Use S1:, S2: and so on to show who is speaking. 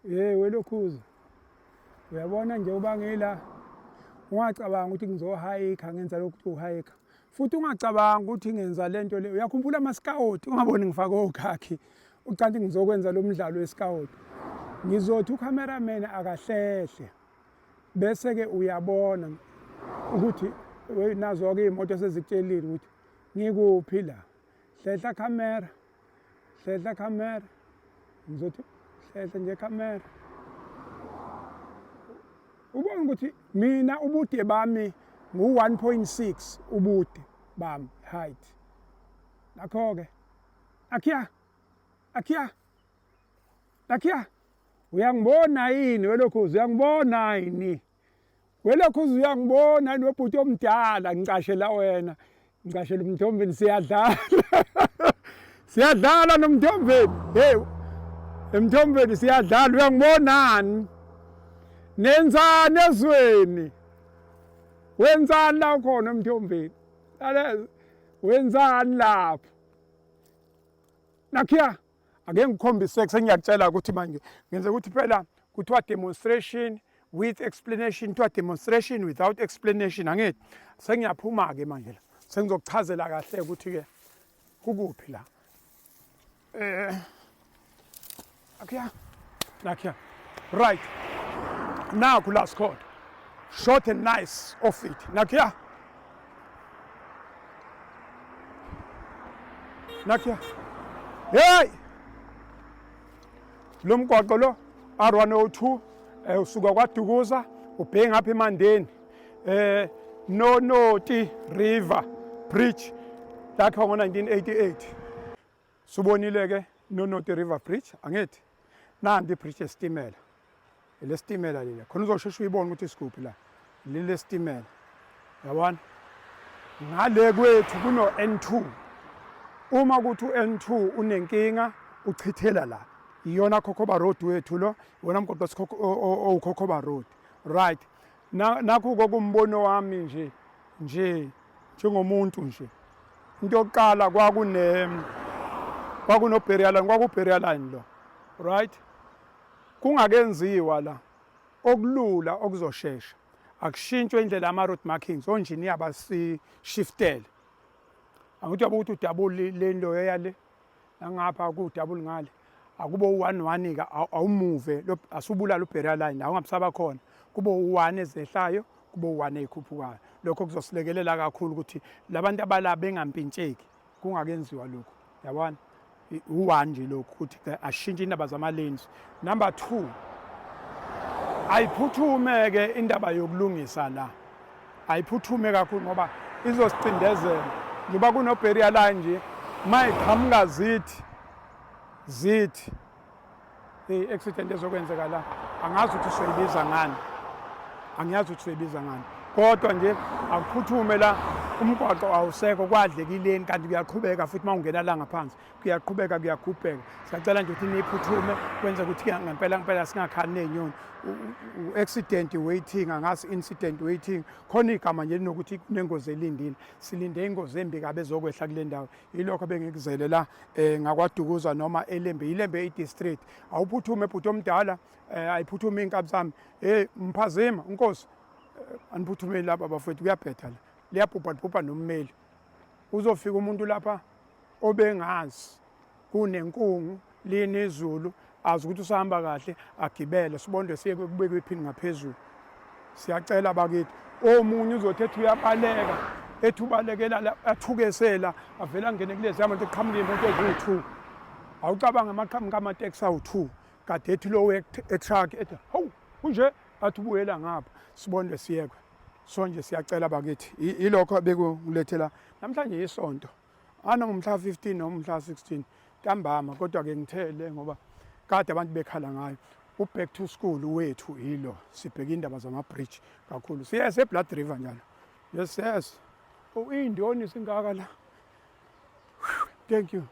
S1: Welokhuza. Uyabona nje uba ngila ungacabanga ukuthi ngizohayikha ngenza lokhu kuthi uhayikha. Futhi ungacabanga ukuthi ngenza lento le. Uyakhumbula ama-scout ungaboni ngifake okhakhi ucanti ngizokwenza lo mdlalo we-scout. Ngizothi u-cameraman akahlehle bese ke uyabona ukuthi nazo-ke iy'moto sezikutshelile ukuthi ngikuphi la. Hlehla camera, hlehla camera. Ngizothi hlehla nje camera. Ubone ukuthi mina ubude bami ngu-1.6 ubude bami, height. Nakho-ke, nakhiya, uyangibona yini Welokhuzi, uyangibona yini? Welokhuzi uyangibona yini webhuti omdala, ngicashela wena, ngicashela uMthombeni siyadlala. Siyadlala noMthombeni, hey, eMthombeni siyadlala, uyangibonani? Nenzani ezweni? Wenzani la khona eMthombeni? Wenzani lapho? Nakhiya, ake ngikhombise sengiyakutshela ukuthi manje ngenze ukuthi phela kuthiwa demonstration with explanation, kuthiwa demonstration without explanation, angithi? Sengiyaphuma-ke manje la, sengizokuchazela kahle ukuthi-ke kukuphi la. Nakhiya, right. Nakhu la squad. Short and nice off it. Nakhiya. Nakhiya. Hey! Lo mgwaqo lo R102 usuka kwaDukuza ubheke ngapha eMandeni. Nonoti River Bridge lakho ngo-1988. Subonile ke Nonoti River Bridge, angithi? Nanti ibridge yesitimela. Lestimela leli. Khona uzosheshe uyibone ukuthi isikuphi la. Leli lestimela. Yabona? Ngale kwethu kuno N2. Uma kuthi u-N2 unenkinga uchithela la. Iyona Khokhoba Road wethu lo, wona mgwaqo owuKhokhoba Road. Right. Nakho kokumbono wami nje njengomuntu nje. Into yokuqala kwakuno-burial line, kwaku-burial line lo. Right? Kungakenziwa la okulula okuzoshesha. Akushintshwe indlela ama-road markings, onjini abasishiftele. Angithi yabuthi udouble lane lo yale ngapha ku-double ngale. Akube u-1 ke awumuve asubulala u-burial line la ungabusaba khona. Kube u-1 ezehlayo, kube u-1 ezikhuphukayo. Lokho kuzosilekelela kakhulu ukuthi labantu abala bengampintsheki kungakenziwa lokho. Yabona? U-1 nje lokho ukuthi ashintshe indaba zama-lanes. Number 2, ayiphuthume ke indaba yokulungisa la. Ayiphuthume kakhulu ngoba izosicindezela. Njengoba kuno-burial line nje mayiqhamuka zithi i-accident ezokwenzeka la. Angazi ukuthi soyibiza ngani. Angiyazi ukuthi soyibiza ngani. Kodwa nje akuphuthume la umgwaqo awusekho kwadlekileni kanti kuyaqhubeka futhi mawungena la ngaphansi kuyaqhubeka kuyagubheka. Siyacela nje ukuthi niphuthume kwenza ukuthi ngempela singakhali nenyoni. U-accident waiting, angazi incident waiting. Khona igama nje linokuthi kunengozi elindile. Silinde ingozi embi kabe ezokwehla kule ndawo. Yilokho bengikuzele la ngakwaDukuza noma eLembe, iLembe i-district. Awuphuthume bhuti omdala, ayiphuthume inkabi zami. Mphazima, Nkosi. Aniphuthume lapha bafowethu kuyabhetha la. Liyabhubha nommeli. Uzofika umuntu lapha obengazi kunenkungu linezulu azi ukuthi usahamba kahle agibele sibonde siye kubekwe iphini ngaphezulu. Siyacela bakithi omunye uzothetha uyabaleka ethubalekela la athukesela avela ngene kulezi yabantu eqhamuka imoto eziwu2. Awucabanga amaqhamuka amateksi awu2 kade ethi lo etruck ethi hawu kunje athi ubuyela ngapha sibonde siyekwe. So nje siyacela bakithi ilokho bekulethela namhlanje isonto ngomhla 15 noma umhla 16 ntambama kodwa ke ngithele ngoba kade abantu bekhala ngayo u-back to school wethu yilo sibheka indaba zama-bridge kakhulu siyese eBlood River njalo. Yes. Indoni singaka la. Thank you.